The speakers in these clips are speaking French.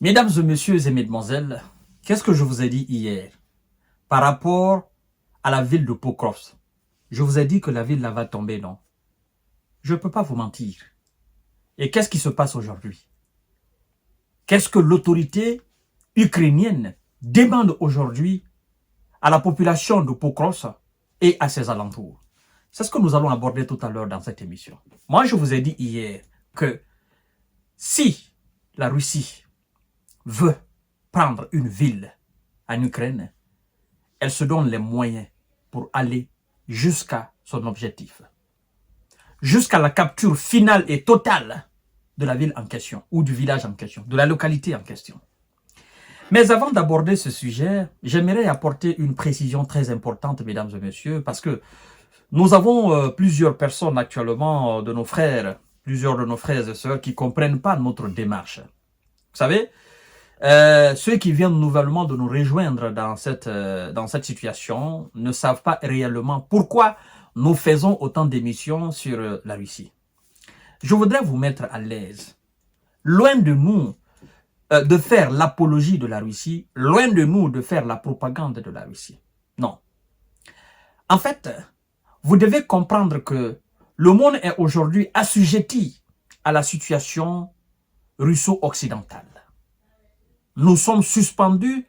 Mesdames et messieurs et mesdemoiselles, qu'est-ce que je vous ai dit hier par rapport à la ville de Pokrovsk? Je vous ai dit que la ville là va tomber, non? Je ne peux pas vous mentir. Et qu'est-ce qui se passe aujourd'hui? Qu'est-ce que l'autorité ukrainienne demande aujourd'hui à la population de Pokrovsk et à ses alentours? C'est ce que nous allons aborder tout à l'heure dans cette émission. Moi, je vous ai dit hier que si la Russie veut prendre une ville en Ukraine, elle se donne les moyens pour aller jusqu'à son objectif, jusqu'à la capture finale et totale de la ville en question, ou du village en question, de la localité en question. Mais avant d'aborder ce sujet, j'aimerais apporter une précision très importante, mesdames et messieurs, parce que nous avons plusieurs personnes actuellement, de nos frères, plusieurs de nos frères et sœurs qui ne comprennent pas notre démarche. Vous savez, ceux qui viennent nouvellement de nous rejoindre dans cette situation ne savent pas réellement pourquoi nous faisons autant d'émissions sur la Russie. Je voudrais vous mettre à l'aise. Loin de nous de faire l'apologie de la Russie, loin de nous de faire la propagande de la Russie. Non. En fait, vous devez comprendre que le monde est aujourd'hui assujetti à la situation russo-occidentale. Nous sommes suspendus,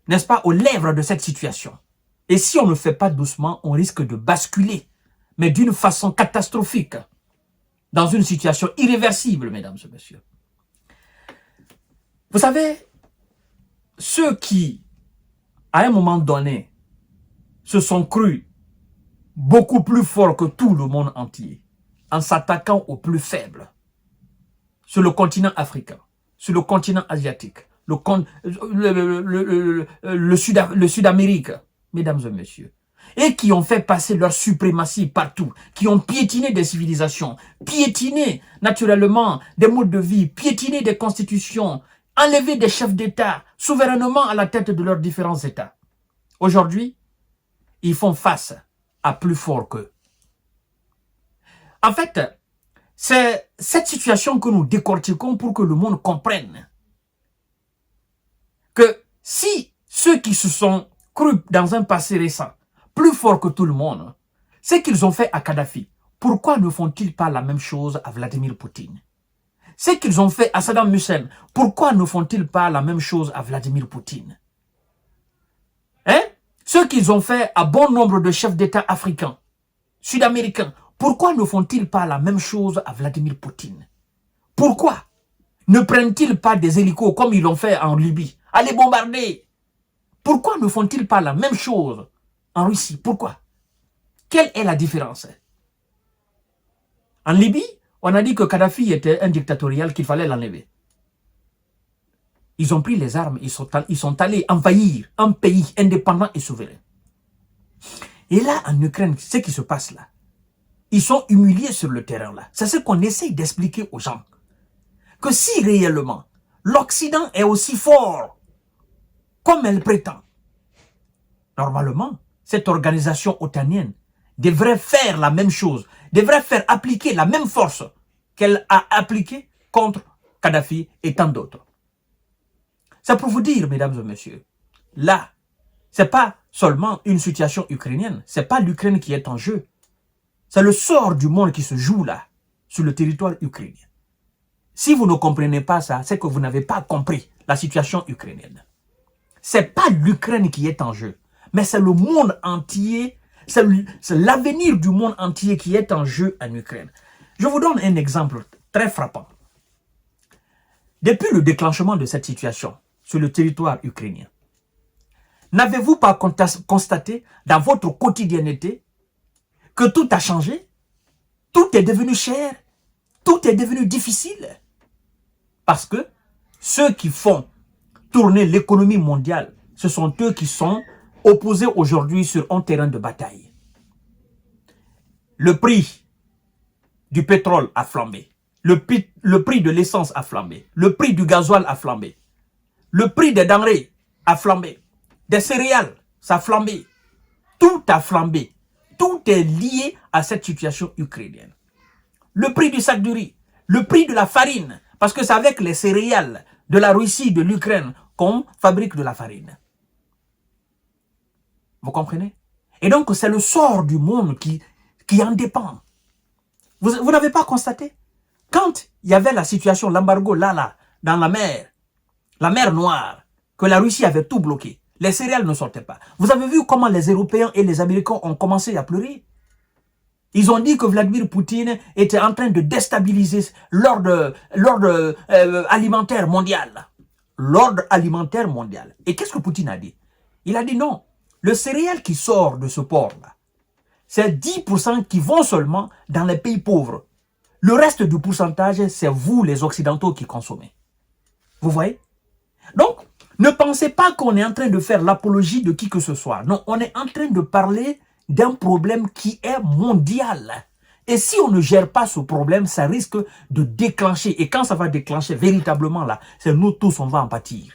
n'est-ce pas, aux lèvres de cette situation. Et si on ne fait pas doucement, on risque de basculer, mais d'une façon catastrophique, dans une situation irréversible, mesdames et messieurs. Vous savez, ceux qui, à un moment donné, se sont crus beaucoup plus forts que tout le monde entier, en s'attaquant aux plus faibles, sur le continent africain, sur le continent asiatique, le Sud-Amérique, mesdames et messieurs, et qui ont fait passer leur suprématie partout, qui ont piétiné des civilisations, piétiné naturellement des modes de vie, piétiné des constitutions, enlevé des chefs d'État souverainement à la tête de leurs différents États. Aujourd'hui, ils font face à plus fort qu'eux. En fait, c'est cette situation que nous décortiquons pour que le monde comprenne que si ceux qui se sont crus dans un passé récent, plus forts que tout le monde, ce qu'ils ont fait à Kadhafi, pourquoi ne font-ils pas la même chose à Vladimir Poutine? Ce qu'ils ont fait à Saddam Hussein, pourquoi ne font-ils pas la même chose à Vladimir Poutine? Hein? Ce qu'ils ont fait à bon nombre de chefs d'État africains, sud-américains, pourquoi ne font-ils pas la même chose à Vladimir Poutine? Pourquoi ne prennent-ils pas des hélicos comme ils l'ont fait en Libye? Allez bombarder! Pourquoi ne font-ils pas la même chose en Russie? Pourquoi? Quelle est la différence? En Libye, on a dit que Kadhafi était un dictatorial, qu'il fallait l'enlever. Ils ont pris les armes, ils sont allés envahir un pays indépendant et souverain. Et là, en Ukraine, ce qui se passe là, ils sont humiliés sur le terrain là. C'est ce qu'on essaye d'expliquer aux gens. Que si réellement, l'Occident est aussi fort comme elle prétend, normalement, cette organisation otanienne devrait faire la même chose, devrait faire appliquer la même force qu'elle a appliquée contre Kadhafi et tant d'autres. C'est pour vous dire, mesdames et messieurs, là, ce n'est pas seulement une situation ukrainienne, ce n'est pas l'Ukraine qui est en jeu. C'est le sort du monde qui se joue là, sur le territoire ukrainien. Si vous ne comprenez pas ça, c'est que vous n'avez pas compris la situation ukrainienne. Ce n'est pas l'Ukraine qui est en jeu, mais c'est le monde entier, c'est l'avenir du monde entier qui est en jeu en Ukraine. Je vous donne un exemple très frappant. Depuis le déclenchement de cette situation sur le territoire ukrainien, n'avez-vous pas constaté dans votre quotidienneté que tout a changé? Tout est devenu cher, tout est devenu difficile. Parce que ceux qui font tourner l'économie mondiale, ce sont eux qui sont opposés aujourd'hui sur un terrain de bataille. Le prix du pétrole a flambé. Le prix de l'essence a flambé. Le prix du gasoil a flambé. Le prix des denrées a flambé. Des céréales, ça a flambé. Tout a flambé. Tout est lié à cette situation ukrainienne. Le prix du sac de riz, le prix de la farine, parce que c'est avec les céréales de la Russie, de l'Ukraine, qu'on fabrique de la farine. Vous comprenez? Et donc, c'est le sort du monde qui en dépend. Vous n'avez pas constaté? Quand il y avait la situation, l'embargo là, dans la mer Noire, que la Russie avait tout bloqué, les céréales ne sortaient pas. Vous avez vu comment les Européens et les Américains ont commencé à pleurer? Ils ont dit que Vladimir Poutine était en train de déstabiliser l'ordre alimentaire mondial. L'ordre alimentaire mondial. Et qu'est-ce que Poutine a dit? Il a dit non. Le céréal qui sort de ce port-là, c'est 10% qui vont seulement dans les pays pauvres. Le reste du pourcentage, c'est vous, les Occidentaux, qui consommez. Vous voyez? Donc, ne pensez pas qu'on est en train de faire l'apologie de qui que ce soit. Non, on est en train de parler d'un problème qui est mondial. Et si on ne gère pas ce problème, ça risque de déclencher. Et quand ça va déclencher véritablement là, c'est nous tous, on va en pâtir.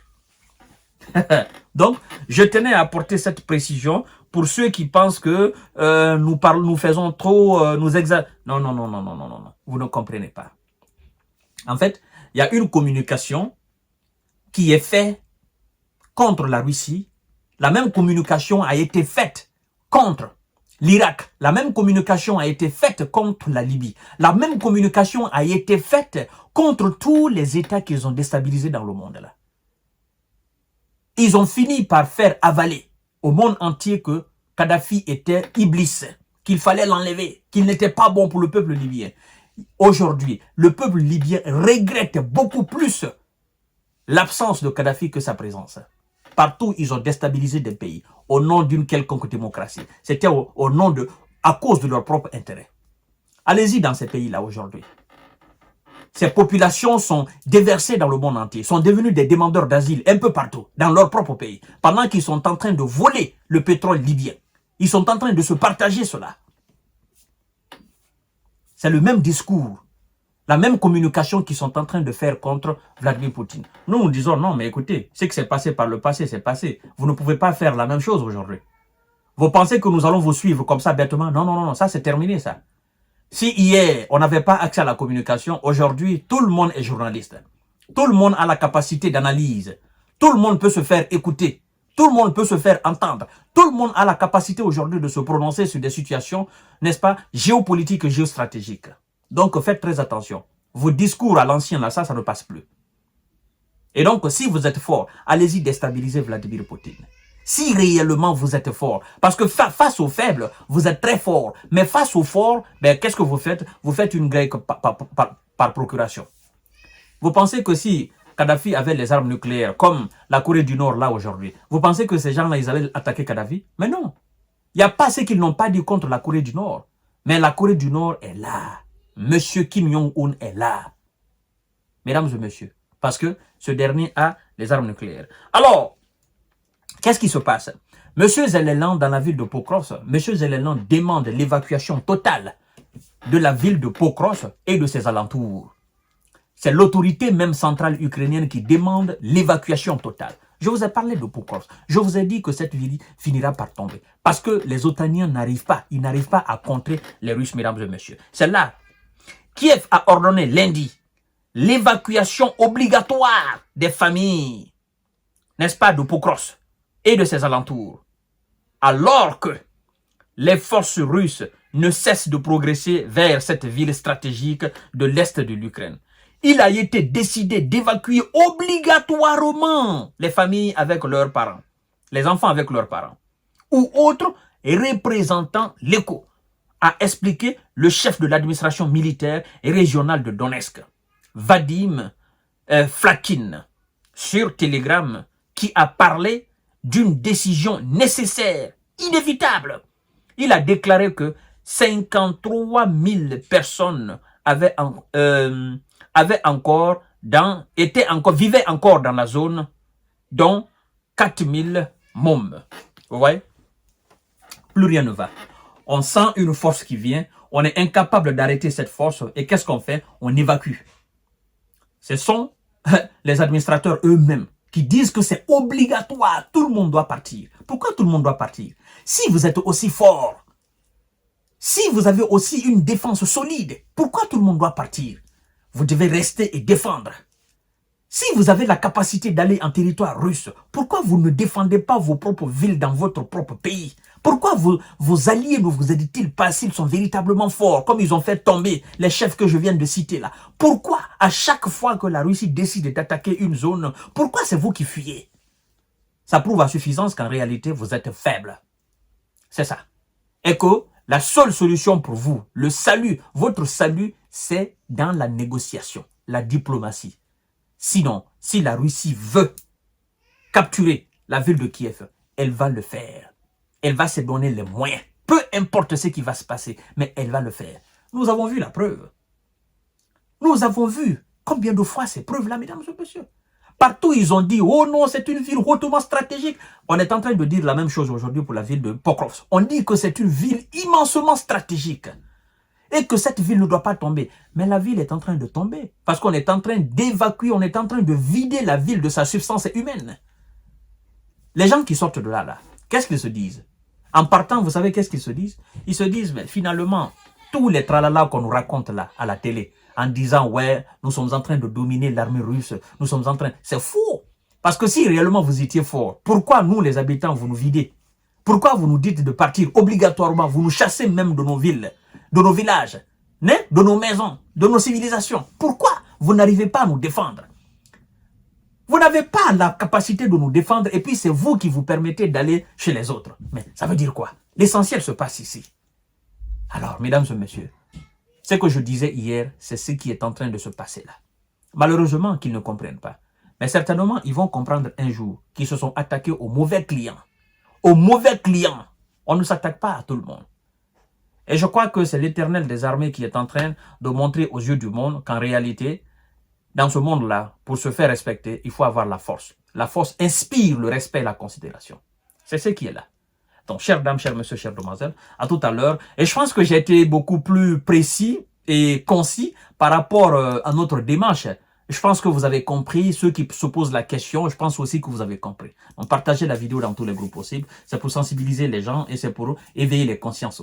Donc, je tenais à apporter cette précision pour ceux qui pensent que nous faisons trop, Non, non, non, non, non, non, non, vous ne comprenez pas. En fait, il y a une communication qui est faite contre la Russie. La même communication a été faite contre l'Irak. La même communication a été faite contre la Libye. La même communication a été faite contre tous les États qu'ils ont déstabilisés dans le monde là. Ils ont fini par faire avaler au monde entier que Kadhafi était Iblis, qu'il fallait l'enlever, qu'il n'était pas bon pour le peuple libyen. Aujourd'hui, le peuple libyen regrette beaucoup plus l'absence de Kadhafi que sa présence. Partout, ils ont déstabilisé des pays au nom d'une quelconque démocratie. C'était à cause de leur propre intérêt. Allez-y dans ces pays-là aujourd'hui. Ces populations sont déversées dans le monde entier, sont devenues des demandeurs d'asile un peu partout, dans leur propre pays, pendant qu'ils sont en train de voler le pétrole libyen. Ils sont en train de se partager cela. C'est le même discours, la même communication qu'ils sont en train de faire contre Vladimir Poutine. Nous disons non, mais écoutez, ce qui s'est passé par le passé, c'est passé. Vous ne pouvez pas faire la même chose aujourd'hui. Vous pensez que nous allons vous suivre comme ça bêtement? Non, non, non, ça c'est terminé ça. Si hier, on n'avait pas accès à la communication, aujourd'hui, tout le monde est journaliste. Tout le monde a la capacité d'analyse. Tout le monde peut se faire écouter. Tout le monde peut se faire entendre. Tout le monde a la capacité aujourd'hui de se prononcer sur des situations, n'est-ce pas, géopolitiques et géostratégiques. Donc, faites très attention. Vos discours à l'ancien, là, ça ne passe plus. Et donc, si vous êtes fort, allez-y déstabiliser Vladimir Poutine. Si réellement vous êtes fort. Parce que face aux faibles, vous êtes très fort. Mais face aux forts, ben, qu'est-ce que vous faites? Vous faites une guerre par procuration. Vous pensez que si Kadhafi avait les armes nucléaires, comme la Corée du Nord là aujourd'hui, vous pensez que ces gens-là, ils allaient attaquer Kadhafi? Mais non. Il n'y a pas ce qu'ils n'ont pas dit contre la Corée du Nord. Mais la Corée du Nord est là. Monsieur Kim Jong-un est là. Mesdames et messieurs. Parce que ce dernier a les armes nucléaires. Alors, qu'est-ce qui se passe? Monsieur Zelensky, dans la ville de Pokros, Monsieur Zelensky demande l'évacuation totale de la ville de Pokros et de ses alentours. C'est l'autorité même centrale ukrainienne qui demande l'évacuation totale. Je vous ai parlé de Pokros. Je vous ai dit que cette ville finira par tomber. Parce que les Otaniens n'arrivent pas. Ils n'arrivent pas à contrer les Russes, mesdames et messieurs. C'est là. Kiev a ordonné lundi l'évacuation obligatoire des familles, n'est-ce pas, de Pokros et de ses alentours, alors que les forces russes ne cessent de progresser vers cette ville stratégique de l'est de l'Ukraine. Il a été décidé d'évacuer obligatoirement les familles avec leurs parents, les enfants avec leurs parents, ou autres représentants locaux, a expliqué le chef de l'administration militaire et régionale de Donetsk, Vadim Flakin, sur Telegram, qui a parlé d'une décision nécessaire, inévitable. Il a déclaré que 53 000 personnes vivaient encore dans la zone, dont 4 000 mômes. Vous voyez? Plus rien ne va. On sent une force qui vient, on est incapable d'arrêter cette force, et qu'est-ce qu'on fait? On évacue. Ce sont les administrateurs eux-mêmes qui disent que c'est obligatoire, tout le monde doit partir. Pourquoi tout le monde doit partir? Si vous êtes aussi fort, si vous avez aussi une défense solide, pourquoi tout le monde doit partir? Vous devez rester et défendre. Si vous avez la capacité d'aller en territoire russe, pourquoi vous ne défendez pas vos propres villes dans votre propre pays? Pourquoi vos alliés ne vous aident-ils pas s'ils sont véritablement forts, comme ils ont fait tomber les chefs que je viens de citer là? Pourquoi à chaque fois que la Russie décide d'attaquer une zone, pourquoi c'est vous qui fuyez? Ça prouve à suffisance qu'en réalité, vous êtes faible. C'est ça. Et que la seule solution pour vous, le salut, votre salut, c'est dans la négociation, la diplomatie. Sinon, si la Russie veut capturer la ville de Kiev, elle va le faire. Elle va se donner les moyens. Peu importe ce qui va se passer, mais elle va le faire. Nous avons vu la preuve. Nous avons vu combien de fois ces preuves-là, mesdames et messieurs. Partout, ils ont dit, oh non, c'est une ville hautement stratégique. On est en train de dire la même chose aujourd'hui pour la ville de Pokrovsk. On dit que c'est une ville immensement stratégique et que cette ville ne doit pas tomber. Mais la ville est en train de tomber parce qu'on est en train d'évacuer, on est en train de vider la ville de sa substance humaine. Les gens qui sortent de là, qu'est-ce qu'ils se disent? En partant, vous savez qu'est-ce qu'ils se disent? Ils se disent, mais finalement, tous les tralala qu'on nous raconte là, à la télé, en disant, ouais, nous sommes en train de dominer l'armée russe, nous sommes en train... C'est faux. Parce que si réellement vous étiez fort, pourquoi nous, les habitants, vous nous videz? Pourquoi vous nous dites de partir obligatoirement? Vous nous chassez même de nos villes, de nos villages, de nos maisons, de nos civilisations. Pourquoi vous n'arrivez pas à nous défendre? Vous n'avez pas la capacité de nous défendre et puis c'est vous qui vous permettez d'aller chez les autres. Mais ça veut dire quoi? L'essentiel se passe ici. Alors, mesdames et messieurs, ce que je disais hier, c'est ce qui est en train de se passer là. Malheureusement qu'ils ne comprennent pas. Mais certainement, ils vont comprendre un jour qu'ils se sont attaqués aux mauvais clients. Aux mauvais clients. On ne s'attaque pas à tout le monde. Et je crois que c'est l'Éternel des armées qui est en train de montrer aux yeux du monde qu'en réalité, dans ce monde-là, pour se faire respecter, il faut avoir la force. La force inspire le respect et la considération. C'est ce qui est là. Donc, chères dames, chers messieurs, chères demoiselles, à tout à l'heure. Et je pense que j'ai été beaucoup plus précis et concis par rapport à notre démarche. Je pense que vous avez compris, ceux qui se posent la question, je pense aussi que vous avez compris. Donc, partagez la vidéo dans tous les groupes possibles. C'est pour sensibiliser les gens et c'est pour éveiller les consciences aussi.